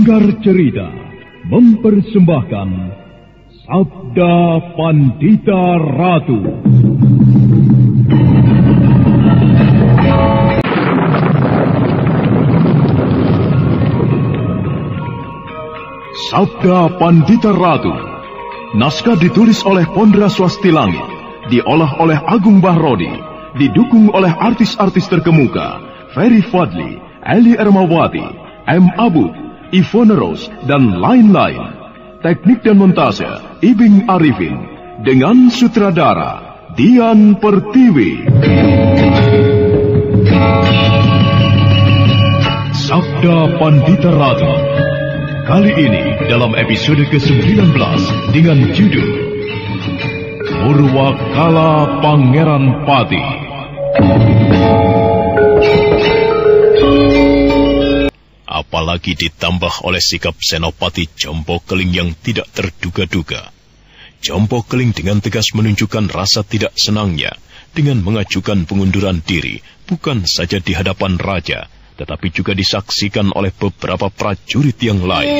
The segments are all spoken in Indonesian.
Sanggar Cerita mempersembahkan Sabda Pandita Ratu. Sabda Pandita Ratu. Naskah ditulis oleh Pondra Swasti Langit, diolah oleh Agung Bahrodi, didukung oleh artis-artis terkemuka Ferry Fadli, Eli Ermawati, M. Abud, Ivone Rose, dan lain-lain. Teknik dan montase Ibing Arifin, dengan sutradara Dian Pertiwi. Sabda Pandita Ratu. Kali ini dalam episode ke-19 dengan judul Purwakala Pangeran Pati. Apalagi ditambah oleh sikap Senopati Jompo Keling yang tidak terduga-duga. Jompo Keling dengan tegas menunjukkan rasa tidak senangnya dengan mengajukan pengunduran diri, bukan saja di hadapan raja, tetapi juga disaksikan oleh beberapa prajurit yang lain.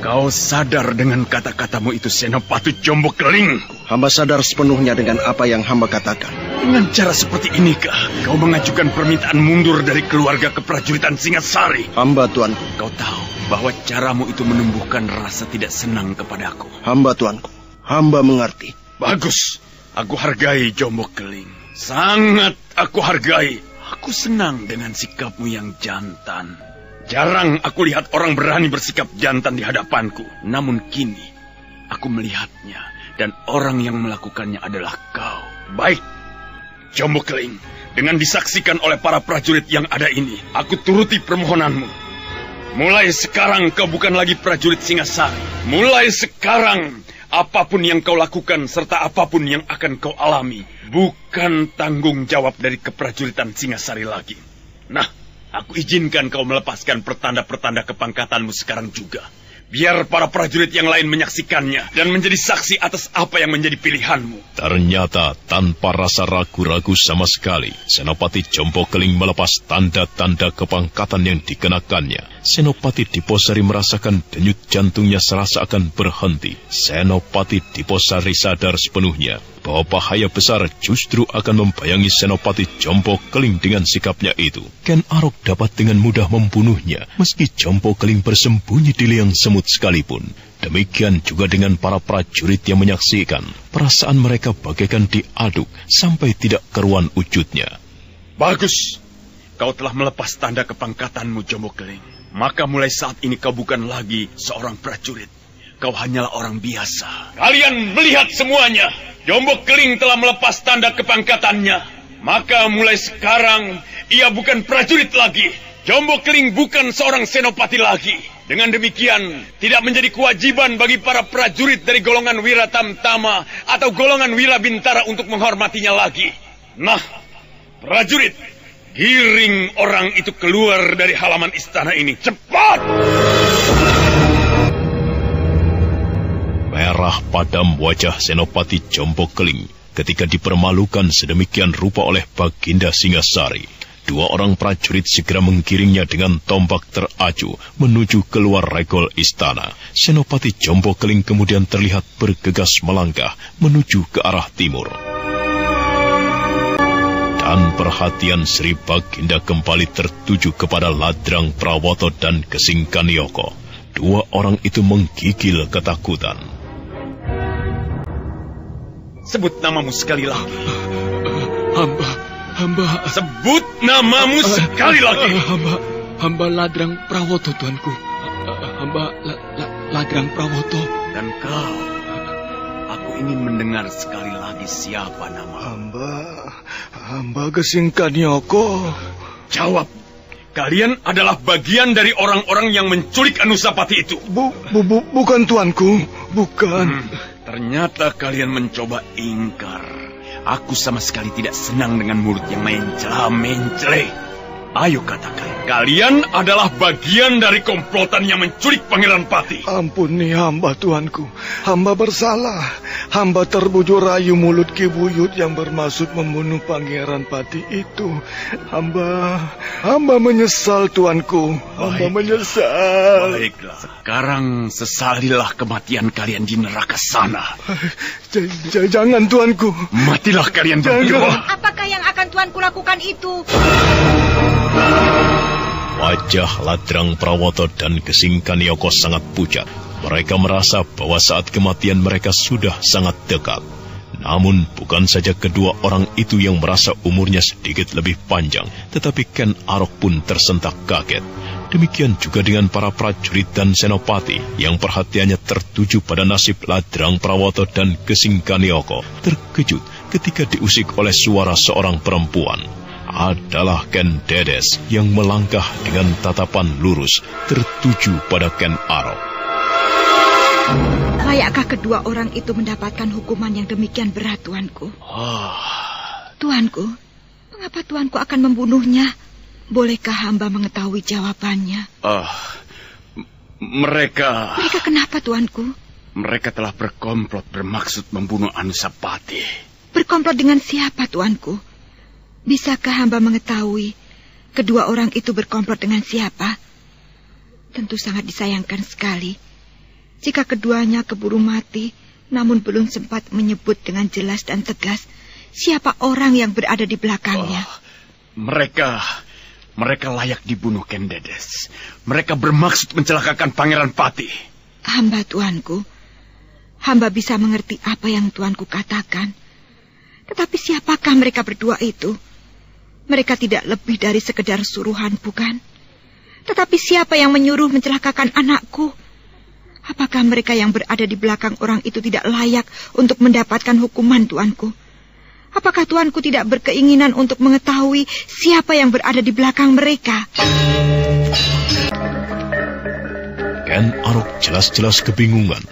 Kau sadar dengan kata-katamu itu, Senopati Jompo Keling? Hamba sadar sepenuhnya dengan apa yang hamba katakan. Dengan cara seperti inikah kau mengajukan permintaan mundur dari keluarga keprajuritan Singasari? Hamba, tuanku. Kau tahu bahwa caramu itu menumbuhkan rasa tidak senang kepadaku. Hamba, tuanku. Hamba mengerti. Bagus. Aku hargai Jompo Keling. Sangat aku hargai. Aku senang dengan sikapmu yang jantan. Jarang aku lihat orang berani bersikap jantan di hadapanku. Namun kini, aku melihatnya. Dan orang yang melakukannya adalah kau. Baik, Jompo Keling. Dengan disaksikan oleh para prajurit yang ada ini, aku turuti permohonanmu. Mulai sekarang kau bukan lagi prajurit Singasari. Mulai sekarang, apapun yang kau lakukan serta apapun yang akan kau alami, bukan tanggung jawab dari keprajuritan Singasari lagi. Nah, aku izinkan kau melepaskan pertanda-pertanda kepangkatanmu sekarang juga. Biar para prajurit yang lain menyaksikannya dan menjadi saksi atas apa yang menjadi pilihanmu. Ternyata tanpa rasa ragu-ragu sama sekali, Senopati Jompo Keling melepas tanda-tanda kepangkatan yang dikenakannya. Senopati Diposari merasakan denyut jantungnya serasa akan berhenti. Senopati Diposari sadar sepenuhnya bahwa bahaya besar justru akan membayangi Senopati Jompo Keling dengan sikapnya itu. Ken Arok dapat dengan mudah membunuhnya, meski Jompo Keling bersembunyi di liang semut sekalipun. Demikian juga dengan para prajurit yang menyaksikan. Perasaan mereka bagaikan diaduk sampai tidak keruan wujudnya. Bagus. Kau telah melepas tanda kepangkatanmu, Jompo Keling. Maka mulai saat ini kau bukan lagi seorang prajurit. Kau hanyalah orang biasa. Kalian melihat semuanya. Jompo Keling telah melepas tanda kepangkatannya. Maka mulai sekarang, ia bukan prajurit lagi. Jompo Keling bukan seorang senopati lagi. Dengan demikian, tidak menjadi kewajiban bagi para prajurit dari golongan Wira Tamtama atau golongan Wira Bintara untuk menghormatinya lagi. Nah, prajurit, giring orang itu keluar dari halaman istana ini. Cepat! Merah padam wajah Senopati Jompo Keling ketika dipermalukan sedemikian rupa oleh Baginda Singasari. Dua orang prajurit segera menggiringnya dengan tombak teraju menuju keluar regol istana. Senopati Jompo Keling kemudian terlihat bergegas melangkah menuju ke arah timur. Dan perhatian Sri Baginda kembali tertuju kepada Ladrang Prawoto dan Gesing Kanioko. Dua orang itu menggigil ketakutan. Sebut namamu sekali lagi. Hamba. Sebut namamu sekali lagi. Hamba Ladrang Prawoto, tuanku. Hamba Ladrang Prawoto. Dan kau, aku ingin mendengar sekali lagi siapa nama. Hamba Gesing Kanioko. Jawab. Kalian adalah bagian dari orang-orang yang menculik Anusapati itu. Bukan, tuanku. Bukan. Ternyata kalian mencoba ingkar. Aku sama sekali tidak senang dengan mulut yang mencela-mencele. Ayo katakan, kalian adalah bagian dari komplotan yang menculik Pangeran Pati. Ampuni hamba, tuanku. Hamba bersalah. hamba terbujuk rayu mulut Ki Buyut yang bermaksud membunuh Pangeran Pati itu. Hamba menyesal, tuanku. Hamba menyesal. Baiklah, sekarang sesalilah kematian kalian di neraka sana. Jangan, tuanku. Matilah kalian berdua. Apakah yang akan tuanku lakukan itu? Wajah Ladrang Prawoto dan Gesing Kanioko sangat pucat. Mereka merasa bahwa saat kematian mereka sudah sangat dekat. Namun bukan saja kedua orang itu yang merasa umurnya sedikit lebih panjang, tetapi Ken Arok pun tersentak kaget. Demikian juga dengan para prajurit dan senopati yang perhatiannya tertuju pada nasib Ladrang Prawoto dan Gesing Kanioko, terkejut ketika diusik oleh suara seorang perempuan. Adalah Ken Dedes yang melangkah dengan tatapan lurus tertuju pada Ken Arok. Layakkah kedua orang itu mendapatkan hukuman yang demikian berat, tuanku? Tuanku, mengapa tuanku akan membunuhnya? Bolehkah hamba mengetahui jawabannya? Mereka kenapa, tuanku? Mereka telah berkomplot bermaksud membunuh Anusapati. Berkomplot dengan siapa, tuanku? Bisakah hamba mengetahui kedua orang itu berkomplot dengan siapa? Tentu sangat disayangkan sekali jika keduanya keburu mati, namun belum sempat menyebut dengan jelas dan tegas siapa orang yang berada di belakangnya. Mereka layak dibunuh, Ken Dedes. Mereka bermaksud mencelakakan Pangeran Pati. Hamba, tuanku, hamba bisa mengerti apa yang tuanku katakan. Tetapi siapakah mereka berdua itu? Mereka tidak lebih dari sekedar suruhan, bukan? Tetapi siapa yang menyuruh mencelakakan anakku? Apakah mereka yang berada di belakang orang itu tidak layak untuk mendapatkan hukuman, tuanku? Apakah tuanku tidak berkeinginan untuk mengetahui siapa yang berada di belakang mereka? Ken Arok jelas-jelas kebingungan.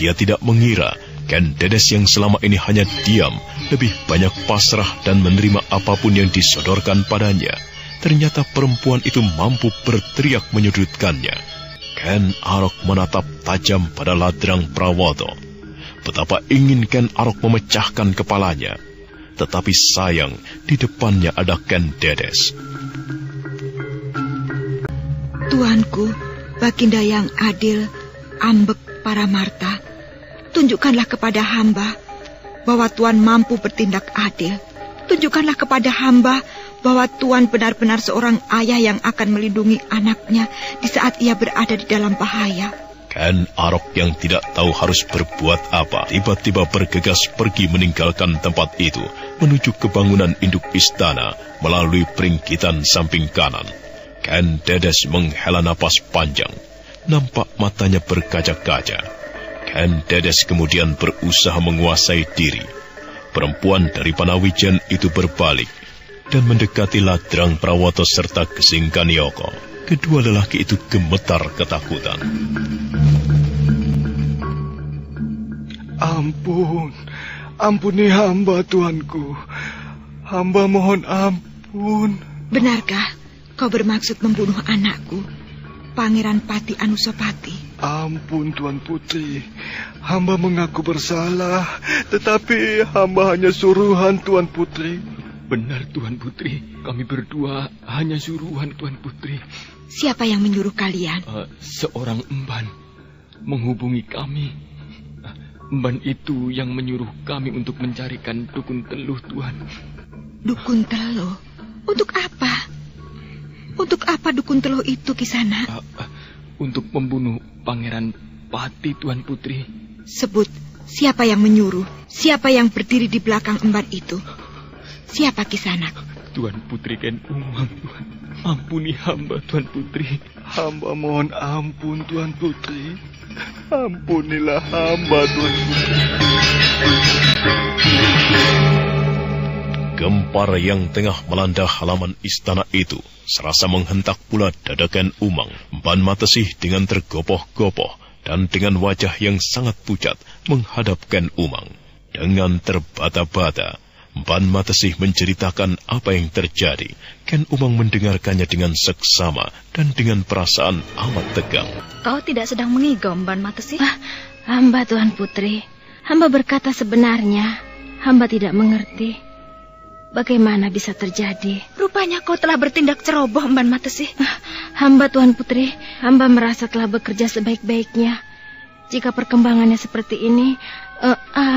Dia tidak mengira Ken Dedes yang selama ini hanya diam, lebih banyak pasrah dan menerima apapun yang disodorkan padanya. Ternyata perempuan itu mampu berteriak menyudutkannya. Ken Arok menatap tajam pada Ladrang Prawoto. Betapa ingin Ken Arok memecahkan kepalanya. Tetapi sayang, di depannya ada Ken Dedes. Tuanku, Baginda yang adil, Ambek Paramarta, tunjukkanlah kepada hamba bahwa Tuan mampu bertindak adil. Tunjukkanlah kepada hamba bahwa Tuan benar-benar seorang ayah yang akan melindungi anaknya di saat ia berada di dalam bahaya. Ken Arok yang tidak tahu harus berbuat apa, tiba-tiba bergegas pergi meninggalkan tempat itu, menuju ke bangunan induk istana melalui peringkitan samping kanan. Ken Dedes menghela napas panjang, nampak matanya berkaca-kaca. Ken Dedes kemudian berusaha menguasai diri. Perempuan dari Panawijan itu berbalik dan mendekati Ladrang Prawoto serta Gesing Kanioko. Kedua lelaki itu gemetar ketakutan. Ampuni hamba, tuanku. Hamba mohon ampun. Benarkah kau bermaksud membunuh anakku, Pangeran Pati Anusapati? Ampun, Tuan Putri. Hamba mengaku bersalah, tetapi hamba hanya suruhan, Tuan Putri. Benar, Tuan Putri. Kami berdua hanya suruhan, Tuan Putri. Siapa yang menyuruh kalian? Seorang emban menghubungi kami. Emban itu yang menyuruh kami untuk mencarikan Dukun Teluh, Tuan. Dukun Teluh? Untuk apa? Untuk apa Dukun Teluh itu, Kisana? Untuk membunuh Pangeran Pati, Tuan Putri. Sebut, siapa yang menyuruh? Siapa yang berdiri di belakang emban itu? Siapa, Kisana? Tuan Putri Ken Umang, Tuan. Ampuni hamba, Tuan Putri. Hamba mohon ampun, Tuan Putri. Ampunilah hamba, Tuan Putri. Gempar yang tengah melanda halaman istana itu serasa menghentak pula dada Ken Umang. Ban Matesih dengan tergopoh-gopoh dan dengan wajah yang sangat pucat menghadap Ken Umang. Dengan terbata-bata, Ban Matesih menceritakan apa yang terjadi. Ken Umang mendengarkannya dengan seksama dan dengan perasaan amat tegang. Kau tidak sedang mengigau, Ban Matesih? Hamba, Tuan Putri. Hamba berkata sebenarnya, hamba tidak mengerti. Bagaimana bisa terjadi? Rupanya kau telah bertindak ceroboh, Emban Matesi. Hamba, Tuan Putri, hamba merasa telah bekerja sebaik-baiknya. Jika perkembangannya seperti ini,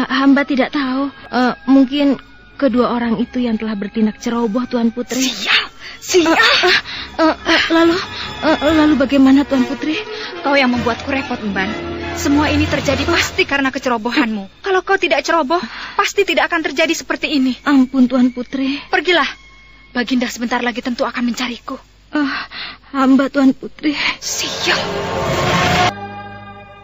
hamba tidak tahu. Mungkin kedua orang itu yang telah bertindak ceroboh, Tuan Putri. Sial! Lalu bagaimana, Tuan Putri? Kau yang membuatku repot, Emban. Semua ini terjadi pasti karena kecerobohanmu. Kalau kau tidak ceroboh, pasti tidak akan terjadi seperti ini. Ampun, Tuan Putri. Pergilah. Baginda sebentar lagi tentu akan mencariku. Hamba, Tuan Putri. Sial!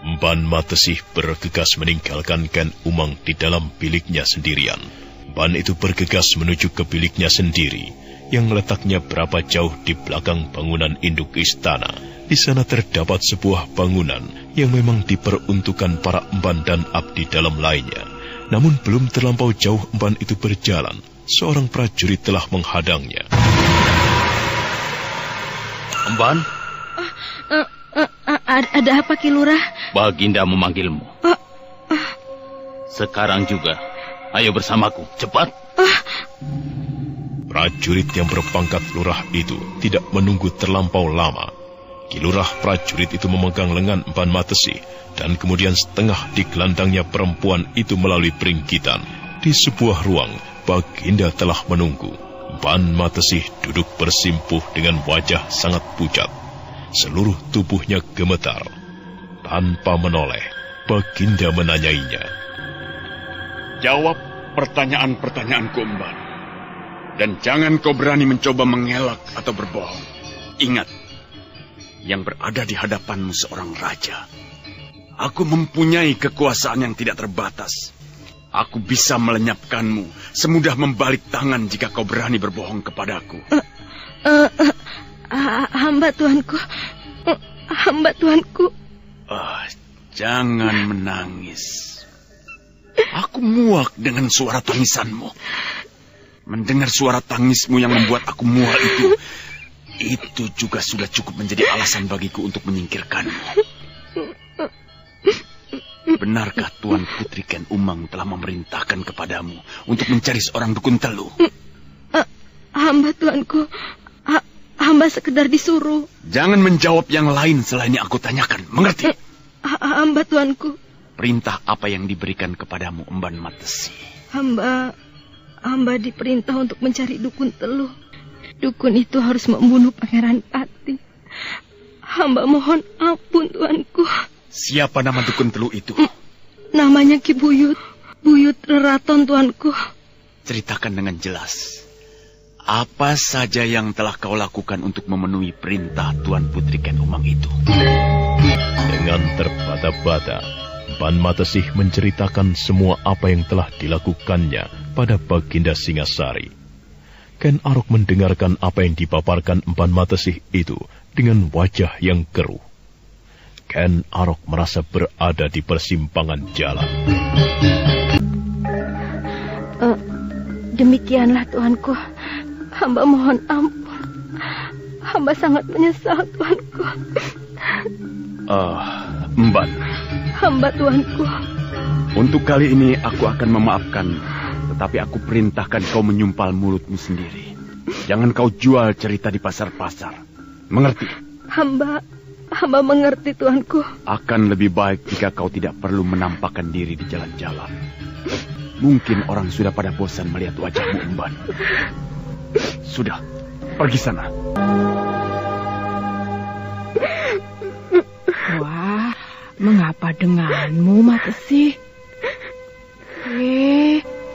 Emban Matesih bergegas meninggalkan Ken Umang di dalam biliknya sendirian. Emban itu bergegas menuju ke biliknya sendiri, yang letaknya berapa jauh di belakang bangunan induk istana. Di sana terdapat sebuah bangunan yang memang diperuntukkan para emban dan abdi dalam lainnya. Namun belum terlampau jauh emban itu berjalan, seorang prajurit telah menghadangnya. Emban? Ada apa, Ki Lurah? Baginda memanggilmu. Sekarang juga. Ayo bersamaku, cepat. Prajurit yang berpangkat lurah itu tidak menunggu terlampau lama. Ki Lurah prajurit itu memegang lengan Emban Matesih, dan kemudian setengah digelandangnya perempuan itu melalui peringkitan. Di sebuah ruang, Baginda telah menunggu. Emban Matesih duduk bersimpuh dengan wajah sangat pucat. Seluruh tubuhnya gemetar. Tanpa menoleh, Baginda menanyainya. Jawab pertanyaan-pertanyaanku, Emban. Dan jangan kau berani mencoba mengelak atau berbohong. Ingat, yang berada di hadapanmu seorang raja. Aku mempunyai kekuasaan yang tidak terbatas. Aku bisa melenyapkanmu, semudah membalik tangan jika kau berani berbohong kepadaku. Hamba Tuanku. Hamba Tuanku. Jangan menangis. Aku muak dengan suara tangisanmu. Mendengar suara tangismu yang membuat aku muak itu juga sudah cukup menjadi alasan bagiku untuk menyingkirkanmu. Benarkah Tuan Putri Ken Umang telah memerintahkan kepadamu untuk mencari seorang dukun teluh? Hamba Tuanku. Hamba sekedar disuruh. Jangan menjawab yang lain selain yang aku tanyakan. Mengerti? Hamba Tuanku. Perintah apa yang diberikan kepadamu, Emban Matesih? Hamba diperintah untuk mencari dukun teluh. Dukun itu harus membunuh Pangeran Pati. Hamba mohon ampun, Tuanku. Siapa nama dukun teluh itu? Namanya Ki Buyut. Buyut Reraton, Tuanku. Ceritakan dengan jelas. Apa saja yang telah kau lakukan untuk memenuhi perintah Tuan Putri Ken Umang itu? Dengan terbata-bata, Emban Matesih menceritakan semua apa yang telah dilakukannya pada Baginda Singasari. Ken Arok mendengarkan apa yang dipaparkan Emban Matesih itu dengan wajah yang keruh. Ken Arok merasa berada di persimpangan jalan. Demikianlah, Tuanku. Hamba mohon ampun. Hamba sangat menyesal, Tuanku. Emban. Hamba, Tuanku. Untuk kali ini aku akan memaafkan, tetapi aku perintahkan kau menyumpal mulutmu sendiri. Jangan kau jual cerita di pasar-pasar. Mengerti? Hamba mengerti, Tuanku. Akan lebih baik jika kau tidak perlu menampakkan diri di jalan-jalan. Mungkin orang sudah pada bosan melihat wajahmu, Emban. Sudah, pergi sana. Wah, mengapa denganmu, Matesih?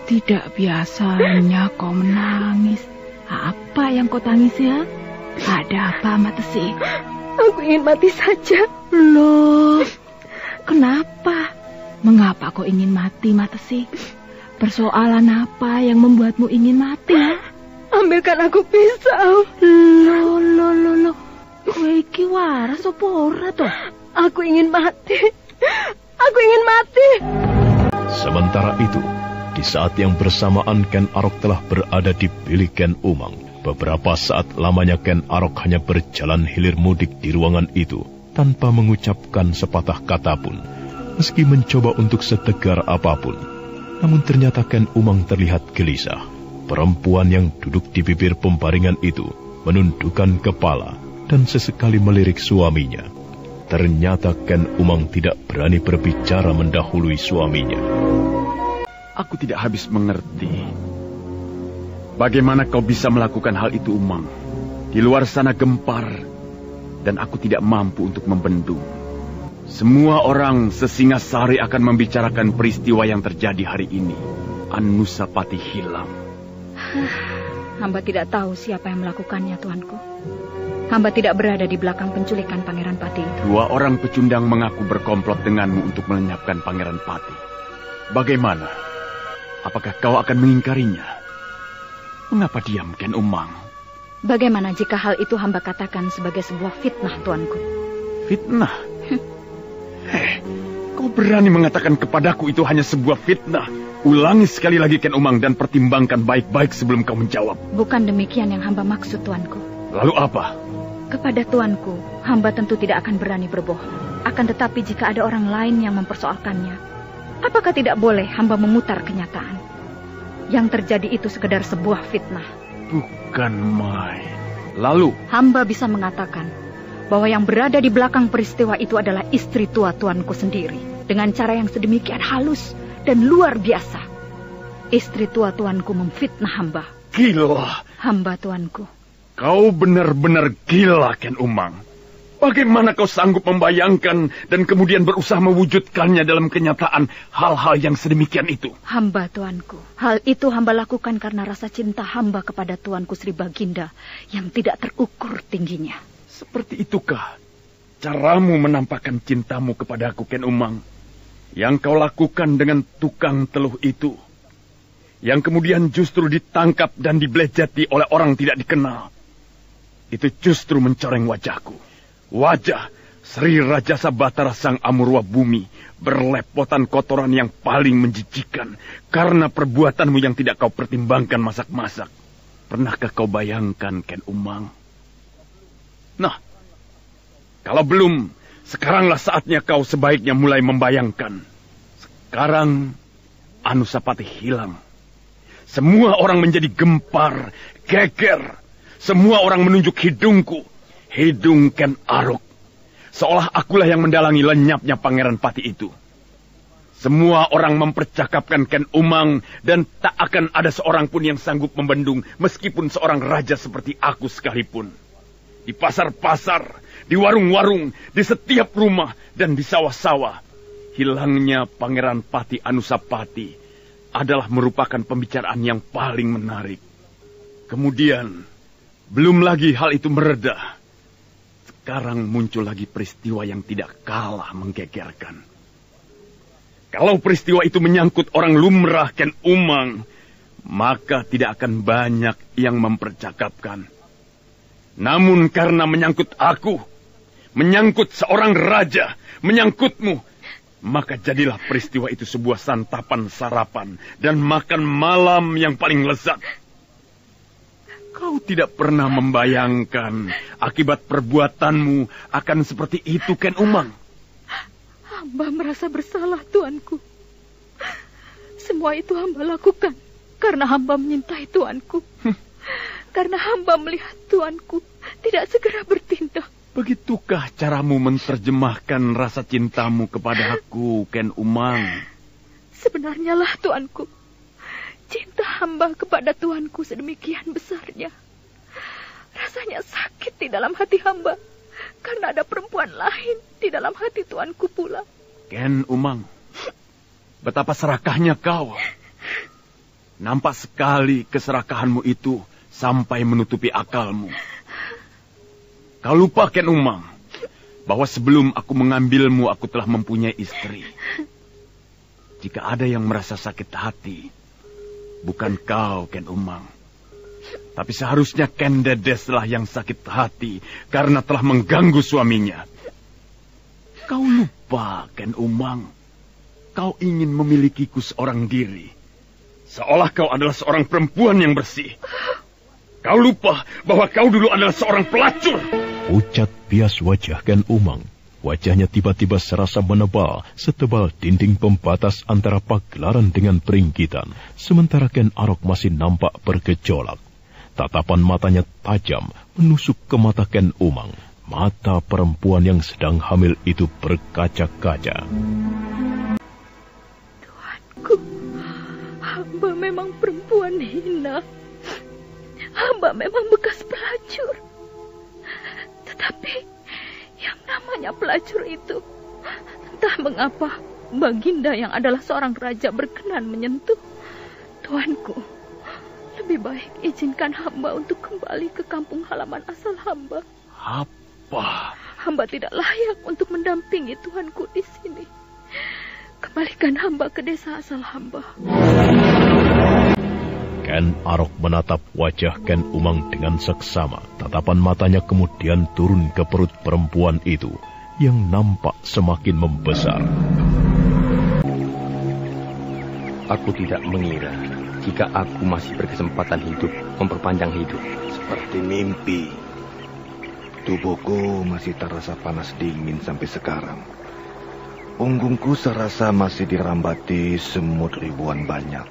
Tidak biasanya kau menangis. Apa yang kau tangisi, ya? Ada apa, Matesih? Aku ingin mati saja. Loh, kenapa? Mengapa kau ingin mati, Matesih? Persoalan apa yang membuatmu ingin mati, ya? Ambilkan aku pisau. Loh. Kowe iki waras apa ora toh? Aku ingin mati. Aku ingin mati. Sementara itu, di saat yang bersamaan Ken Arok telah berada di bilik Ken Umang. Beberapa saat lamanya Ken Arok hanya berjalan hilir mudik di ruangan itu tanpa mengucapkan sepatah kata pun. Meski mencoba untuk setegar apapun, namun ternyata Ken Umang terlihat gelisah. Perempuan yang duduk di bibir pembaringan itu menundukkan kepala dan sesekali melirik suaminya. Ternyata Ken Umang tidak berani berbicara mendahului suaminya. Aku tidak habis mengerti. Bagaimana kau bisa melakukan hal itu, Umang? Di luar sana gempar, dan aku tidak mampu untuk membendung. Semua orang sesingasari akan membicarakan peristiwa yang terjadi hari ini. Anusapati hilang. Hamba tidak tahu siapa yang melakukannya, Tuanku. Hamba tidak berada di belakang penculikan Pangeran Pati itu. 2 orang pecundang mengaku berkomplot denganmu untuk melenyapkan Pangeran Pati. Bagaimana? Apakah kau akan mengingkarinya? Mengapa diam, Ken Umang? Bagaimana jika hal itu hamba katakan sebagai sebuah fitnah, Tuanku? Fitnah? Kau berani mengatakan kepadaku itu hanya sebuah fitnah? Ulangi sekali lagi, Ken Umang, dan pertimbangkan baik-baik sebelum kau menjawab. Bukan demikian yang hamba maksud, Tuanku. Lalu apa? Kepada Tuanku, hamba tentu tidak akan berani berbohong. Akan tetapi jika ada orang lain yang mempersoalkannya, apakah tidak boleh hamba memutar kenyataan? Yang terjadi itu sekedar sebuah fitnah. Bukan main. Lalu? Hamba bisa mengatakan bahwa yang berada di belakang peristiwa itu adalah istri tua Tuanku sendiri. Dengan cara yang sedemikian halus dan luar biasa. Istri tua Tuanku memfitnah hamba. Gila. Hamba, Tuanku. Kau benar-benar gila, Ken Umang. Bagaimana kau sanggup membayangkan dan kemudian berusaha mewujudkannya dalam kenyataan hal-hal yang sedemikian itu? Hamba, Tuanku. Hal itu hamba lakukan karena rasa cinta hamba kepada Tuanku Sri Baginda yang tidak terukur tingginya. Seperti itukah caramu menampakkan cintamu kepadaku, Ken Umang? Yang kau lakukan dengan tukang teluh itu, yang kemudian justru ditangkap dan dibelejeti oleh orang tidak dikenal. Itu justru mencoreng wajahku. Wajah Sri Rajasa Batara Sang Amurwa Bumi berlepotan kotoran yang paling menjijikan karena perbuatanmu yang tidak kau pertimbangkan masak-masak. Pernahkah kau bayangkan, Ken Umang? Nah, kalau belum, sekaranglah saatnya kau sebaiknya mulai membayangkan. Sekarang Anusapati hilang. Semua orang menjadi gempar, geger. Semua orang menunjuk hidungku, hidung Ken Arok. Seolah akulah yang mendalangi lenyapnya Pangeran Pati itu. Semua orang mempercakapkan Ken Umang dan tak akan ada seorang pun yang sanggup membendung meskipun seorang raja seperti aku sekalipun. Di pasar-pasar, di warung-warung, di setiap rumah, dan di sawah-sawah, hilangnya Pangeran Pati Anusapati adalah merupakan pembicaraan yang paling menarik. Kemudian, belum lagi hal itu mereda. Sekarang muncul lagi peristiwa yang tidak kalah menggegerkan. Kalau peristiwa itu menyangkut orang lumrah Ken Umang, maka tidak akan banyak yang mempercakapkan. Namun karena menyangkut aku, menyangkut seorang raja, menyangkutmu, maka jadilah peristiwa itu sebuah santapan sarapan dan makan malam yang paling lezat. Kau tidak pernah membayangkan akibat perbuatanmu akan seperti itu, Ken Umang. Hamba merasa bersalah, Tuanku. Semua itu hamba lakukan karena hamba menyintai Tuanku. Karena hamba melihat Tuanku tidak segera bertindak. Begitukah caramu menerjemahkan rasa cintamu kepada aku, Ken Umang? Sebenarnya lah, Tuanku. Cinta hamba kepada Tuanku sedemikian besarnya. Rasanya sakit di dalam hati hamba. Karena ada perempuan lain di dalam hati Tuanku pula. Ken Umang, betapa serakahnya kau. Nampak sekali keserakahanmu itu sampai menutupi akalmu. Kau lupa, Ken Umang, bahwa sebelum aku mengambilmu, aku telah mempunyai istri. Jika ada yang merasa sakit hati, bukan kau, Ken Umang. Tapi seharusnya Ken Dedeslah yang sakit hati karena telah mengganggu suaminya. Kau lupa, Ken Umang, kau ingin memilikiku seorang diri. Seolah kau adalah seorang perempuan yang bersih. Kau lupa bahwa kau dulu adalah seorang pelacur. Pucat bias wajah Ken Umang wajahnya tiba-tiba serasa menebal setebal dinding pembatas antara pagelaran dengan peringgitan, sementara Ken Arok masih nampak bergejolak. Tatapan matanya tajam menusuk ke mata Ken Umang. Mata perempuan yang sedang hamil itu berkaca-kaca. Tuanku, hamba memang perempuan hina. Hamba memang bekas pelacur. Tetapi yang namanya pelacur itu, entah mengapa Baginda yang adalah seorang raja berkenan menyentuh. Tuanku, lebih baik izinkan hamba untuk kembali ke kampung halaman asal hamba. Apa? Hamba tidak layak untuk mendampingi tuanku di sini. Kembalikan hamba ke desa asal hamba. Ken Arok menatap wajah Ken Umang dengan seksama. Tatapan matanya kemudian turun ke perut perempuan itu yang nampak semakin membesar. Aku tidak mengira jika aku masih berkesempatan hidup memperpanjang hidup. Seperti mimpi. Tubuhku masih terasa panas dingin sampai sekarang. Punggungku serasa masih dirambati semut ribuan banyak.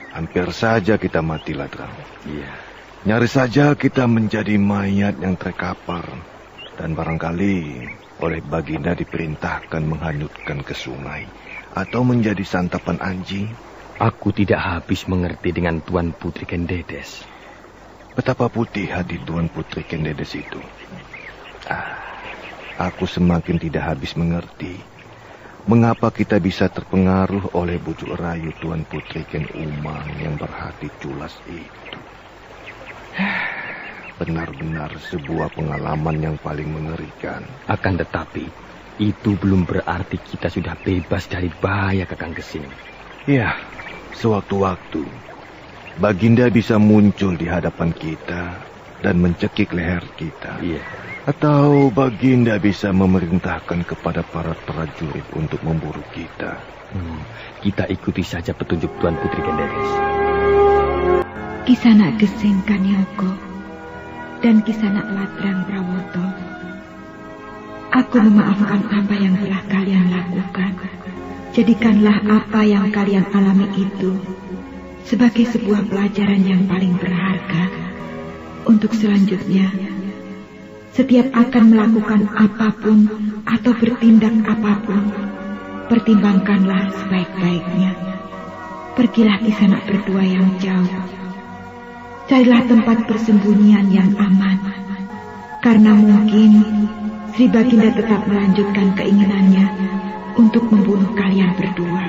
Hampir saja kita mati, Ladrang. Iya. Nyaris saja kita menjadi mayat yang terkapar. Dan barangkali oleh Baginda diperintahkan menghanyutkan ke sungai. Atau menjadi santapan anjing. Aku tidak habis mengerti dengan Tuan Putri Kendedes. Betapa putih hati Tuan Putri Kendedes itu. Aku semakin tidak habis mengerti mengapa kita bisa terpengaruh oleh bujuk rayu Tuan Putri Ken Umang yang berhati culas itu. Benar-benar sebuah pengalaman yang paling mengerikan. Akan tetapi, itu belum berarti kita sudah bebas dari bahaya Kakang Gesing. Ya, sewaktu-waktu Baginda bisa muncul di hadapan kita dan mencekik leher kita. Iya. Atau Baginda bisa memerintahkan kepada para prajurit untuk memburu kita. Kita ikuti saja petunjuk Tuan Putri Kendedes. Kisanak Gesing Kanyoko dan Kisanak Ladrang Prawoto, aku memaafkan apa yang telah kalian lakukan. Jadikanlah apa yang kalian alami itu sebagai sebuah pelajaran yang paling berharga. Untuk selanjutnya, setiap akan melakukan apapun atau bertindak apapun, pertimbangkanlah sebaik-baiknya. Pergilah Kisanak berdua yang jauh. Carilah tempat persembunyian yang aman. Karena mungkin Sri Baginda tetap melanjutkan keinginannya untuk membunuh kalian berdua.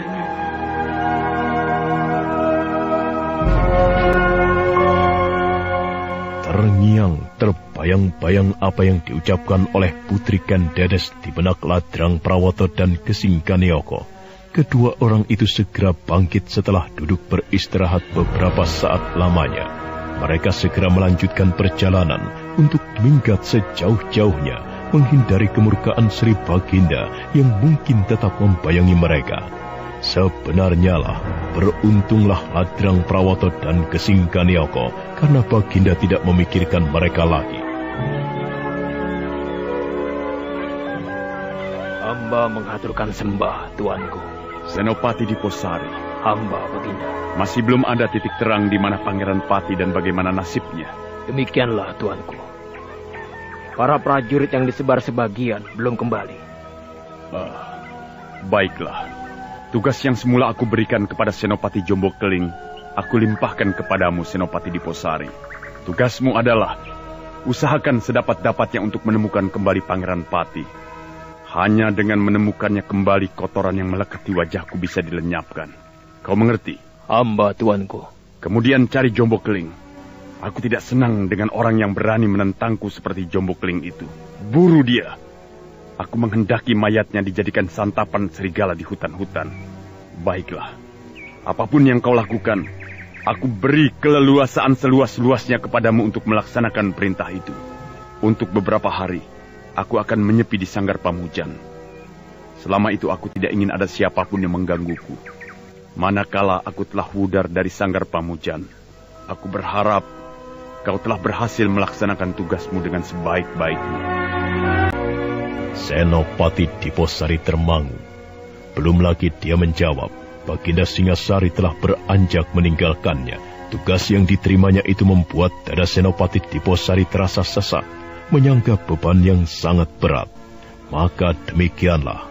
Terngiang, terbayang-bayang apa yang diucapkan oleh Putri Kendedes di benak Ladrang Prawoto dan Gesing Kanioko. Kedua orang itu segera bangkit setelah duduk beristirahat beberapa saat lamanya. Mereka segera melanjutkan perjalanan untuk minggat sejauh-jauhnya, menghindari kemurkaan Sri Baginda yang mungkin tetap membayangi mereka. Sebenarnya lah, beruntunglah Ladrang Prawoto dan Gesing Kanioko karena Baginda tidak memikirkan mereka lagi. Hamba mengaturkan sembah, Tuanku. Senopati Diposari. Hamba, Baginda. Masih belum ada titik terang di mana Pangeran Pati dan bagaimana nasibnya. Demikianlah, Tuanku. Para prajurit yang disebar sebagian belum kembali. Baiklah. Tugas yang semula aku berikan kepada Senopati Jombokeling, aku limpahkan kepadamu, Senopati Diposari. Tugasmu adalah usahakan sedapat-dapatnya untuk menemukan kembali Pangeran Pati. Hanya dengan menemukannya kembali, kotoran yang melekat di wajahku bisa dilenyapkan. Kau mengerti? Hamba, Tuanku. Kemudian cari Jombokeling. Aku tidak senang dengan orang yang berani menentangku seperti Jombokeling itu. Buru dia. Aku menghendaki mayatnya dijadikan santapan serigala di hutan-hutan. Baiklah, apapun yang kau lakukan, aku beri keleluasaan seluas-luasnya kepadamu untuk melaksanakan perintah itu. Untuk beberapa hari, aku akan menyepi di Sanggar Pamujan. Selama itu aku tidak ingin ada siapapun yang menggangguku. Manakala aku telah wudar dari Sanggar Pamujan, aku berharap kau telah berhasil melaksanakan tugasmu dengan sebaik-baiknya. Senopati Diposari termangu. Belum lagi dia menjawab, Baginda Singasari telah beranjak meninggalkannya. Tugas yang diterimanya itu membuat dada Senopati Diposari terasa sesak, menyangga beban yang sangat berat. Maka demikianlah,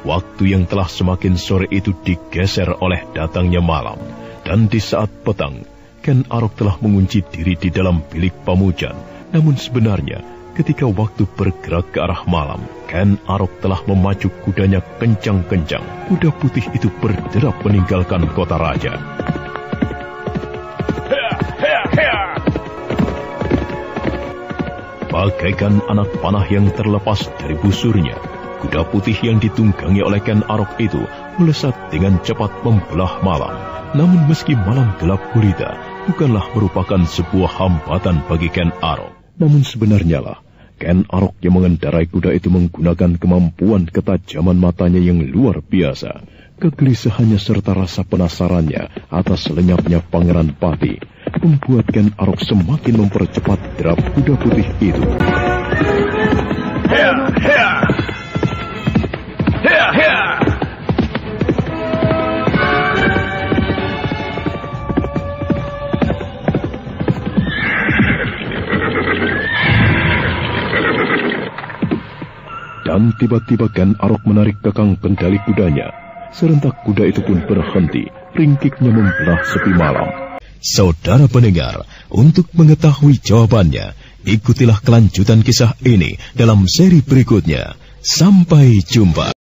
waktu yang telah semakin sore itu digeser oleh datangnya malam. Dan di saat petang, Ken Arok telah mengunci diri di dalam bilik pamujan. Namun sebenarnya, ketika waktu bergerak ke arah malam, Ken Arok telah memacu kudanya kencang-kencang. Kuda putih itu berderap meninggalkan kota raja. Bagaikan anak panah yang terlepas dari busurnya, kuda putih yang ditunggangi oleh Ken Arok itu melesat dengan cepat membelah malam. Namun meski malam gelap gulita bukanlah merupakan sebuah hambatan bagi Ken Arok. Namun sebenarnya lah, Ken Arok yang mengendarai kuda itu menggunakan kemampuan ketajaman matanya yang luar biasa. Kegelisahannya serta rasa penasarannya atas lenyapnya Pangeran Pati membuat Ken Arok semakin mempercepat derap kuda putih itu. Dan tiba-tiba Ken Arok menarik kekang kendali kudanya. Serentak kuda itu pun berhenti, ringkiknya membelah sepi malam. Saudara pendengar, untuk mengetahui jawabannya, ikutilah kelanjutan kisah ini dalam seri berikutnya. Sampai jumpa.